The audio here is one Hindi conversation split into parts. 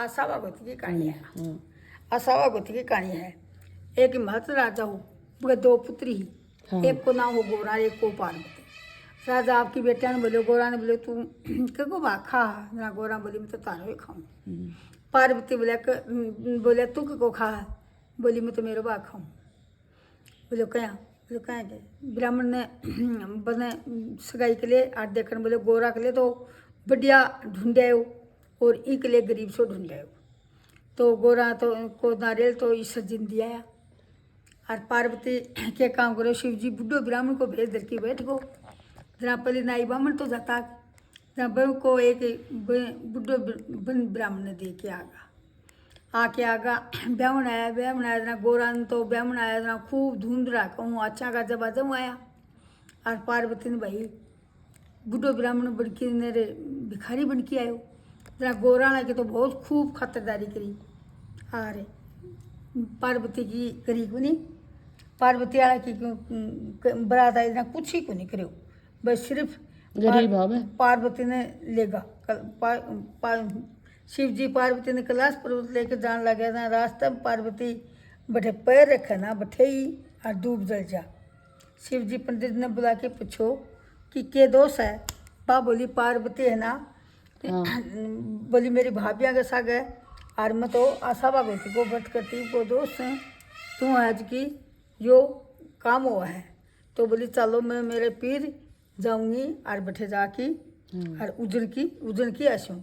आशा भगवती की कहानी है। आशा भगवती की कहानी है। एक महत राजा हो, वह दो पुत्री ही। हाँ। एक को नाम हो गोरा, एक को पार्वती। राजा आपकी बेटिया ने बोले, गोरा ने बोले तू को भाग खा ना। गोरा बोली मैं तो तारो ही खाऊं। पार्वती बोले तू को खा, बोली मैं तो मेरे भाग खाऊं। बोले क्या, बोले क्या के ब्राह्मण ने बने सगाई के लिए आठ देखने बोले गोरा के लिए तो बढ़िया ढूंढे हो और ई के लिए गरीब से ढूंढे हो। तो गोरा तो को नारियल तो ईश्वर जी ने दिया है। और पार्वती के काम करो, शिव जी बुढ़ो ब्राह्मण को भेज दर की बैठ गो। जरा पहले नाई ब्राह्मण तो जाता जरा बहू को एक बुढ़ो ब्राह्मण ने दे के आके आगा ब्राह्मण आया जना गोरा ने तो ब्राह्मण आया जना खूब धूम रहा कहूँ अच्छा का जब आजम आया। और पार्वती ने भाई बुढ़ो ब्राह्मण बनके मेरे भिखारी बन के आयो। जरा गोरा ने के तो बहुत खूब खातरदारी करी। और पार्वती की करी को नहीं, पार्वती वाला की बरात आई ना कुछ ही को नहीं करो, बस सिर्फ गरीब है। पार्वती ने लेगा शिव जी पार्वती ने कैलाश पर्वत लेके जान लगे ना। रास्ते में पार्वती बठे पैर रखे ना बठे ही और डूब जल जा। शिव जी पंडित ने बुला के पूछो कि के दोष है। बा बोली पार्वती है ना। हाँ। बोली मेरी भाभियाँ के साथ है और मैं तो आशा भगवती को व्रत करती को दोस्त है। तू आज की जो काम हुआ है तो बोली चलो मैं मेरे पीर जाऊंगी और बैठे जाके और उजन की आसूँ।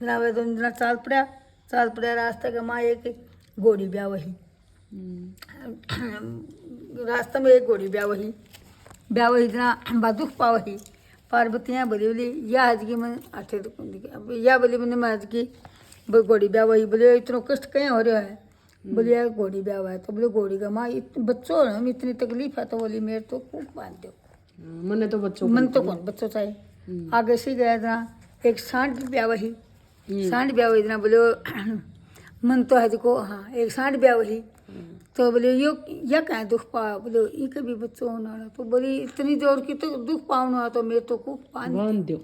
जना वे दोनों जना चाल पड़ा रास्ते के माँ एक घोड़ी ब्याह वही। रास्ते में एक घोड़ी ब्याह वही जना बादुख पा वही। पार्वतियाँ बोली या आज की मैं आठे या बोली मैंने मैं आज की घोड़ी ब्याह वही। बोले इतना कष्ट कहीं हो रहा है। बोले यार घोड़ी ब्याह हुआ है तो बोले घोड़ी का माँ बच्चों है इतनी तकलीफ है तो बोली मेरे तो खूब बांध दो। मन तो कौन बच्चों चाहिए। आगे से गया जना एक सांड ब्याह वही जना बोले मन तो है देखो हाँ एक सांड ब्याह वही। तो बोले यो या कहें दुख पा, बोले ये कभी बच्चों होना तो बोली इतनी जोर की तो दुख पाऊना तो मेरे तो खूब बांध दो।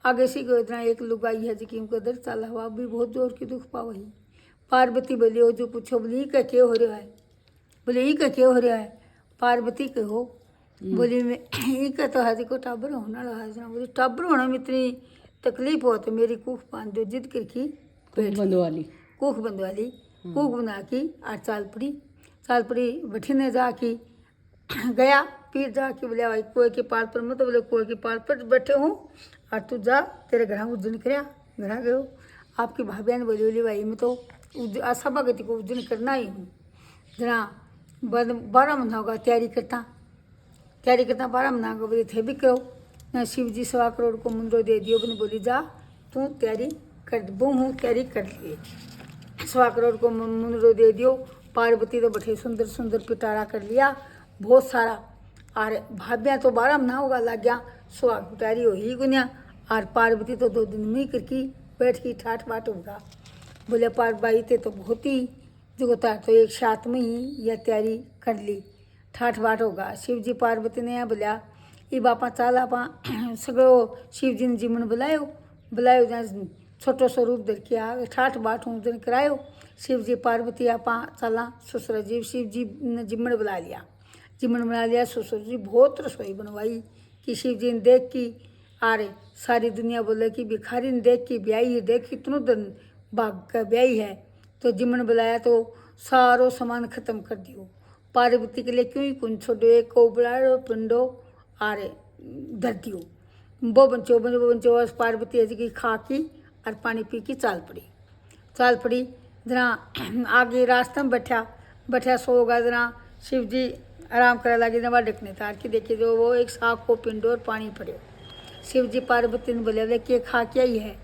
आगे से गए इतना एक लुगाई है जी उनको दर चला हुआ भी बहुत जोर की दुख पा वही। पार्वती बोली वो जो पूछो बोली का क्या हो रहा है। बोले ई का क्या हो रहा है। पार्वती के हो बोली मैं ई का तो है को टाबर होना रहा जना। बोली टाबर होने में इतनी तकलीफ हो तो मेरी कूख बांध दो। जिद करके कूख बंदवाली कूख बना की और चाल पड़ी बठीने जाके गया फिर जाके बोले भाई कोई के पाल पर मत बोले कोई के पाल पर बैठे हूँ और तू जा तेरे घर उज्जन कराया घर गयो। आपकी भाभिया ने बोली भाई मैं तो आशा भगवती को उज्जन करना ही हूँ। जना 12 महीना होगा तैयारी करता 12 महीना होगा। बोले थे भी करो ना। शिव जी 1.25 करोड़ को मुंडो दे दियो। बने बोली जा तू तैयारी कर वो हूँ तैयारी कर लिए 1.25 करोड़ को मुंडो दे दियो। पार्वती तो बठे सुंदर पिटारा कर लिया बहुत सारा। और भाभ्या तो 12 महीना होगा लग गया सुहाग पिटारी हो ही गुनिया। और पार्वती तो 2 दिन में ही करके बैठ की ठाठ बाट होगा। बोले पार्वती ते तो बहुत ही जो होता तो एक साथ में ही यह तैयारी कर ली ठाठ बाट होगा। शिव जी पार्वती ने यहाँ बोलिया ये बापा चाल आप सगो शिव जी ने जिमन बुलायो जहाँ छोटो स्वरूप धर के आ ठाठ बाट हूँ जन करायो। शिव जी पार्वती आप चला ससुर जी। शिव जी ने जिमन बुला लिया ससुर जी बहुत रसोई बनवाई कि शिव जी ने देख की आरे सारी दुनिया बोले कि भिखारी ने देख की ब्याई देख कितनों दिन भाग का ब्याई है। तो जिमन बुलाया तो सारो सामान खत्म कर दियो। पार्वती के लिए क्यों ही कुछ छोड़ो एक को बुलाओ पिंडो आरे धर दियो। वो बंचो पार्वती जी की खा की और पानी पी की चाल पड़ी जना आगे रास्ते में बैठा सो गया जना। शिव जी आराम करे लगे जना डकने तार की देखिए जो वो एक साग को पिंडो और पानी पड़े। शिव जी पार्वती ने बोले के खा क्या ही है।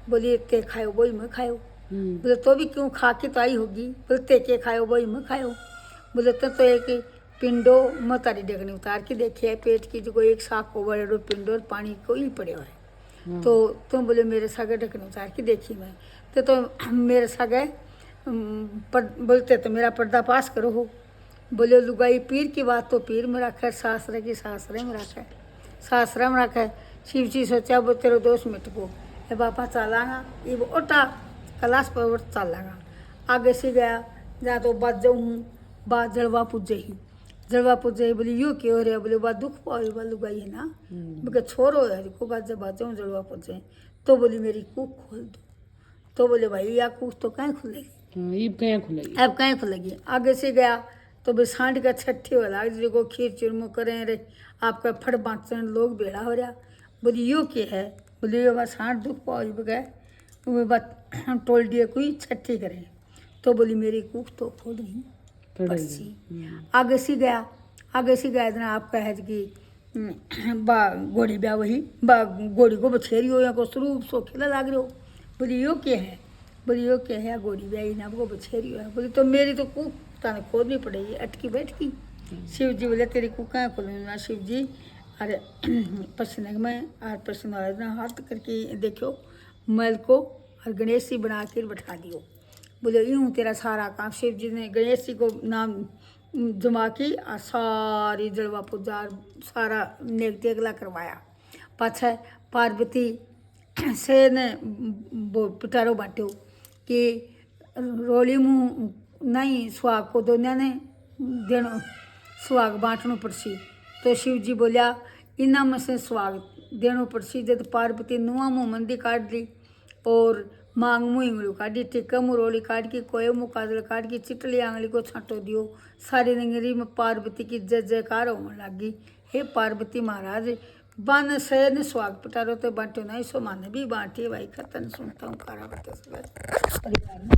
बोली ते खाओ वही मैं खाओ। बोले तो भी क्यों खा के तो आई होगी। बोले ते के खाओ वही मैं खाओ। बोले तो एक पिंडो मैं तारी डगने उतार के देखिए पेट की जो एक साग को बड़े पिंडो और पानी को ही पड़े हुए है। तो तुम बोले मेरे सागे ढकने उतार के देखी मैं तो मेरे सागे बोलते तो मेरा पर्दाफाश करो हो। बोले लुगाई पीर की बात तो पीर में रखा है सासरे की सासरे में रखा है। शिव जी सोचा वो तेरे दोस्त मिट को बापा चलाना ये ओटा कैलाश पर्वत चल लगा। आगे से गया जहाँ तो बात जाऊँ बात जड़वा पूजे ही बोली यो क्यों हो रहा, बोले बात दुख पाओ वालू गई है ना, बोले छोड़ो यार को बात जब बात जाऊँ जड़वा पूजे। तो बोली मेरी कूक खोल दो। तो बोले भाई या कूक तो कहीं खुलेगी, ईब कहाँ खुलेगी, अब कहीं खुलेगी। आगे से गया तो बे सांड का छठी वाला जो खीर चुरमो करें रे आपका फट बाँचन लोग बेड़ा हो रहा। बोली यो क्या है, बोले ये बात सांड दुख पाओ गए वो बात टोल दिए कोई छठी करें। तो बोली मेरी कूक तो खोल नहीं पड़ेगी। आगे से गया इतना आपका है कि बा घोड़ी ब्याह वही बा घोड़ी को बछेरी हो या को स्वरूप सो खेला लाग रहे हो। बोली यो क्या है, बोली यो क्या है घोड़ी ब्याही ना आपको बछेरी हो। बोली तो मेरी तो कूक ताने खोदनी पड़ेगी अटकी बैठकी। शिव जी बोले तेरी कूक कहाँ खोलूँगा। शिव जी अरे पसीने में और पसीना इतना हाथ करके देखो मैल को और गणेश जी बना कर बैठा दियो। बोले यूँ तेरा सारा काम। शिव जी ने गणेश जी को नाम जमा की और सारी जड़वा पूजा सारा नेक तेगला करवाया। पाछे पार्वती से ने वो पिटारो बांटो कि रोली मुँह नहीं सुहाग को दोनों ने देनो सुहाग बांटनो पड़सी। तो शिव जी बोलिया इना में से सुहाग देनो पड़सी। जब पार्वती नुआ मुँह मंदी काट दी और मांग मुँह इंगलू काटी टिक्का मुँह रोली काट की कोय मुँह काजल काट की चिटली आंगली को छाटो दियो। सारी नंगरी में पार्वती की जय जयकार होने लगी। हे पार्वती महाराज बन से ने स्वाग पिटारो तो बांटो नहीं सो माने भी बांटी भाई खतन सुनता हूँ कारा परिवार में।